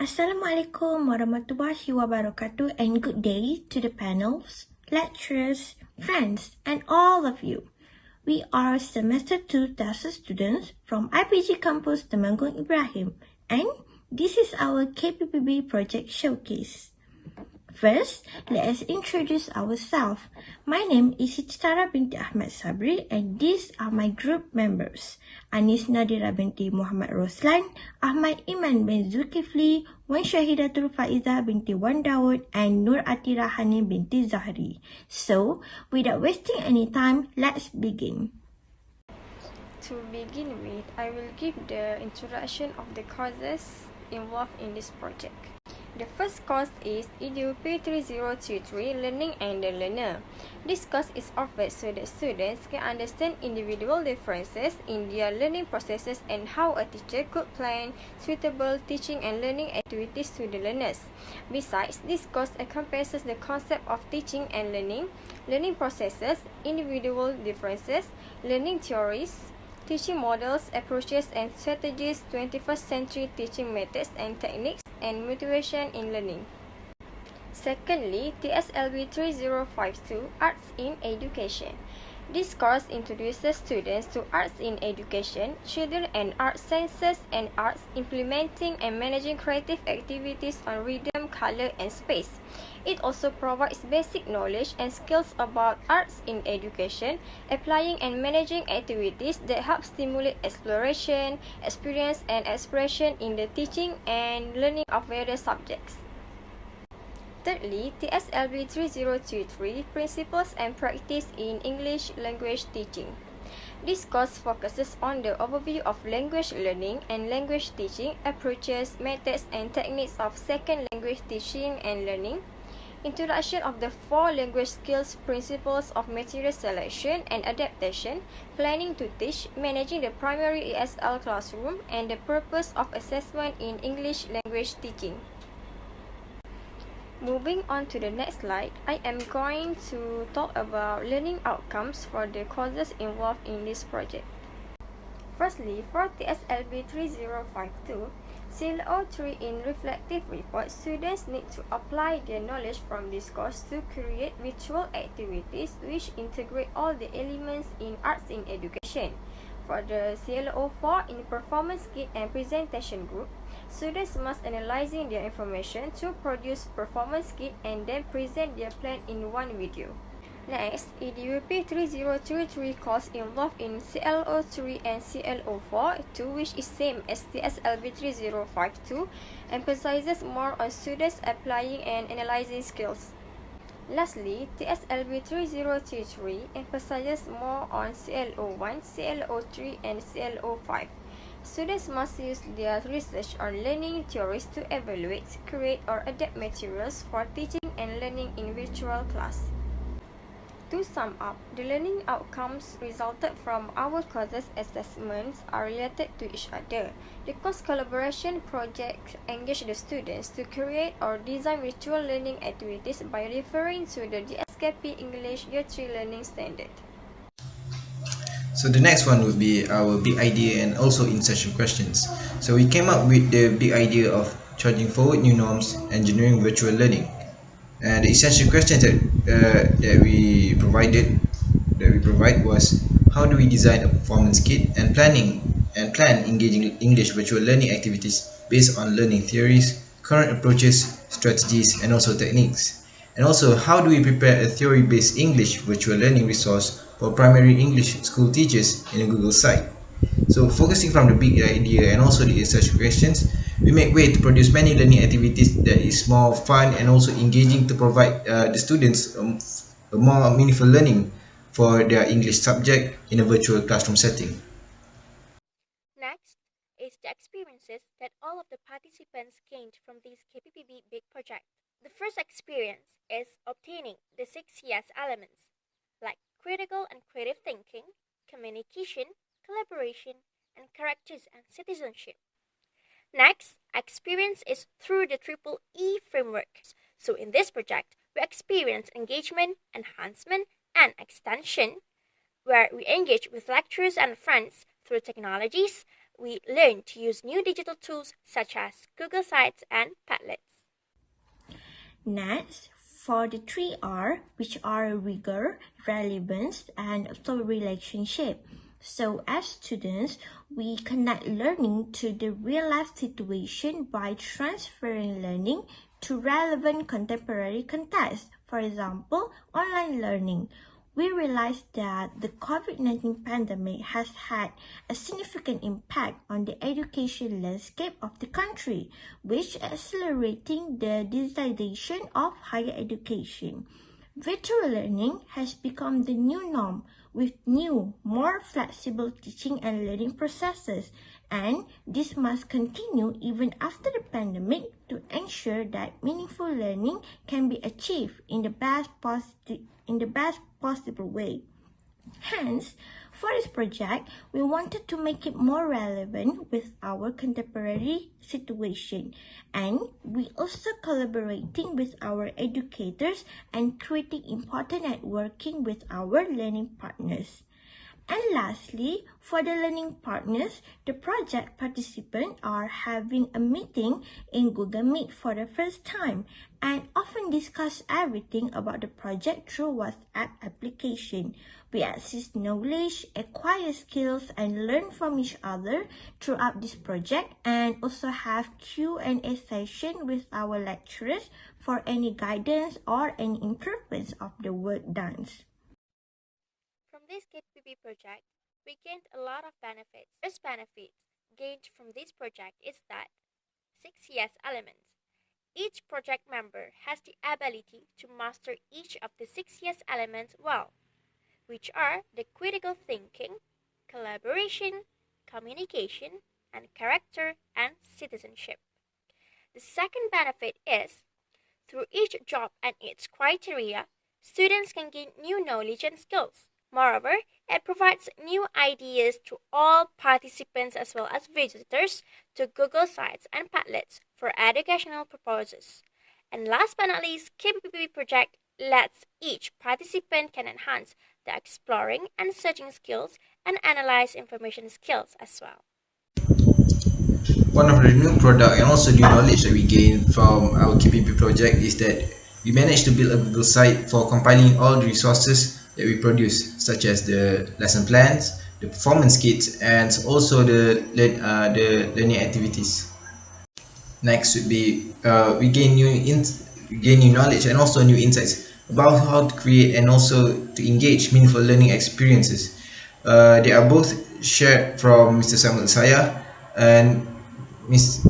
Assalamualaikum warahmatullahi wabarakatuh and good day to the panels, lecturers, friends and all of you. We are Semester 2 Tesl students from Ipgkti campus Temanggung Ibrahim and this is our KPPB project showcase. First, let us introduce ourselves. My name is Ipgkti binti Ahmad Sabri and these are my group members. Anis Nadira binti Muhammad Roslan, Ahmad Iman bin Zulkifli, Wan Syahidatul Faizah binti Wan Daud and Nur Atira Hani binti Zahri. So, without wasting any time, let's begin. To begin with, I will give the introduction of the courses involved in this project. The first course is Ipgkti 3023 Learning and the Learner. This course is offered so that students can understand individual differences in their learning processes and how a teacher could plan suitable teaching and learning activities to the learners. Besides, this course encompasses the concept of teaching and learning processes, individual differences, learning theories, teaching models, approaches and strategies, 21st century teaching methods and techniques, and motivation in learning. Secondly, TSLB 3052 Arts in Education. This course introduces students to arts in education, children and art sciences and arts, implementing and managing creative activities on rhythm, color and space. It also provides basic knowledge and skills about arts in education, applying and managing activities that help stimulate exploration, experience and expression in the teaching and learning of various subjects. Thirdly, TSLB 3023 Principles and Practice in English Language Teaching. This course focuses on the overview of language learning and language teaching, approaches, methods, and techniques of second language teaching and learning, introduction of the 4 language skills principles of material selection and adaptation, planning to teach, managing the primary ESL classroom, and the purpose of assessment in English language teaching. Moving on to the next slide, I am going to talk about learning outcomes for the courses involved in this project. Firstly, for TSLB 3052, CLO 3 in reflective report, students need to apply their knowledge from this course to create virtual activities which integrate all the elements in arts in education. For the CLO 4 in performance kit and presentation group, students must analyzing their information to produce performance kit and then present their plan in one video. Next, Ipgkti 3023 course involved in CLO 3 and CLO 4, to which is same as TSLB 3052, emphasizes more on students applying and analyzing skills. Lastly, TSLB 3033 emphasizes more on CLO 1, CLO 3, and CLO 5. Students must use their research on learning theories to evaluate, create, or adapt materials for teaching and learning in virtual class. To sum up, the learning outcomes resulted from our courses assessments are related to each other. The course collaboration project engaged the students to create or design virtual learning activities by referring to the Ipgkti English Year 3 Learning Standard. So the next one would be our big idea and also in-session questions. So we came up with the big idea of charging forward new norms, engineering virtual learning. And the essential questions that we provide was, how do we design a performance kit and plan engaging English virtual learning activities based on learning theories, current approaches, strategies, and also techniques. And also, how do we prepare a theory-based English virtual learning resource for primary English school teachers in a Google site. So focusing from the big idea and also the essential questions, we make way to produce many learning activities that is more fun and also engaging to provide the students a more meaningful learning for their English subject in a virtual classroom setting. Next is the experiences that all of the participants gained from this KPPB big project. The first experience is obtaining the 6 yes elements, like critical and creative thinking, communication, collaboration, and characters and citizenship. Next, experience is through the triple E framework. So in this project, we experience engagement, enhancement, and extension, where we engage with lecturers and friends through technologies we learn to use new digital tools such as Google Sites and Padlets. Next, for the 3R, which are rigor, relevance, and also relationship. So as students, we connect learning to the real-life situation by transferring learning to relevant contemporary context. For example, online learning. We realize that the COVID-19 pandemic has had a significant impact on the education landscape of the country, which is accelerating the digitization of higher education. Virtual learning has become the new norm with new, more flexible teaching and learning processes, and this must continue even after the pandemic to ensure that meaningful learning can be achieved in the best possible way. Hence, for this project, we wanted to make it more relevant with our contemporary situation, and we also collaborating with our educators and creating important networking with our learning partners. And lastly, for the learning partners, the project participants are having a meeting in Google Meet for the first time and often discuss everything about the project through WhatsApp application. We access knowledge, acquire skills, and learn from each other throughout this project, and also have Q&A session with our lecturers for any guidance or any improvements of the work done. From this KPPB project, we gained a lot of benefits. First benefit gained from this project is that 6 yes elements. Each project member has the ability to master each of the 6 yes elements well, which are the critical thinking, collaboration, communication, and character and citizenship. The second benefit is, through each job and its criteria, students can gain new knowledge and skills. Moreover, it provides new ideas to all participants as well as visitors to Google Sites and Padlets for educational purposes. And last but not least, KPPB project lets each participant can enhance the exploring and searching skills and analyze information skills as well. One of the new product and also new knowledge that we gain from our KPP project is that we managed to build a Google site for compiling all the resources that we produce, such as the lesson plans, the performance kits, and also the learning activities. Next would be we gain new knowledge and also new insights about how to create and also to engage meaningful learning experiences. They are both shared from Mr. Samuel Saya and Miss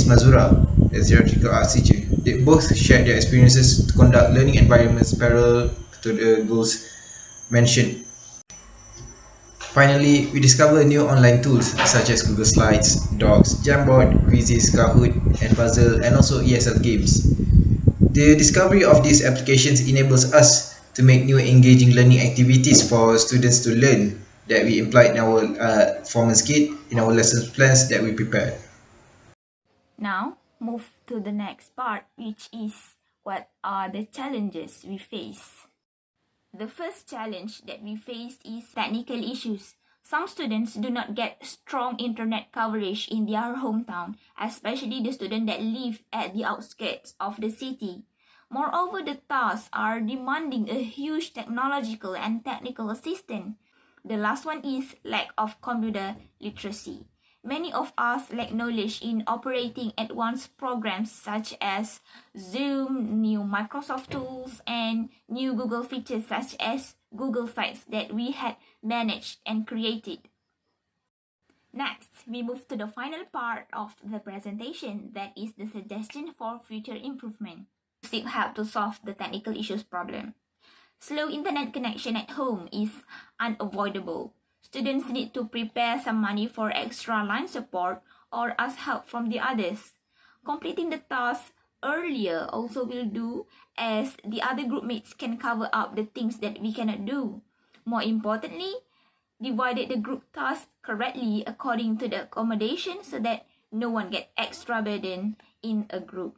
Mazura, a theoretical arts teacher. They both shared their experiences to conduct learning environments parallel to the goals mentioned. Finally, we discover new online tools such as Google Slides, Docs, Jamboard, Quizzes, Kahoot, and Puzzle, and also ESL games. The discovery of these applications enables us to make new engaging learning activities for students to learn that we implied in our performance kit, in our lesson plans that we prepared. Now, move to the next part, which is what are the challenges we face. The first challenge that we face is technical issues. Some students do not get strong internet coverage in their hometown, especially the students that live at the outskirts of the city. Moreover, the tasks are demanding a huge technological and technical assistance. The last one is lack of computer literacy. Many of us lack knowledge in operating advanced programs such as Zoom, new Microsoft tools, and new Google features such as Google Sites that we had managed and created. Next, we move to the final part of the presentation, that is the suggestion for future improvement. Seek help to solve the technical issues problem. Slow internet connection at home is unavoidable. Students need to prepare some money for extra line support or ask help from the others. Completing the task earlier also will do, as the other group mates can cover up the things that we cannot do. More importantly, divided the group task correctly according to the accommodation so that no one get extra burden in a group.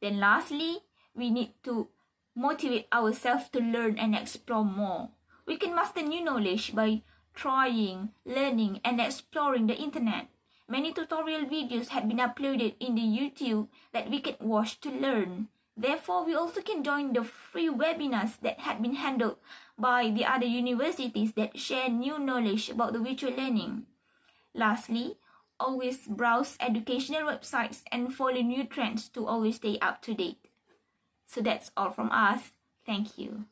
Then lastly, we need to motivate ourselves to learn and explore more. We can master new knowledge by trying, learning, and exploring the internet. Many tutorial videos had been uploaded in the YouTube that we can watch to learn. Therefore, we also can join the free webinars that had been handled by the other universities that share new knowledge about the virtual learning. Lastly, always browse educational websites and follow new trends to always stay up to date. So that's all from us. Thank you.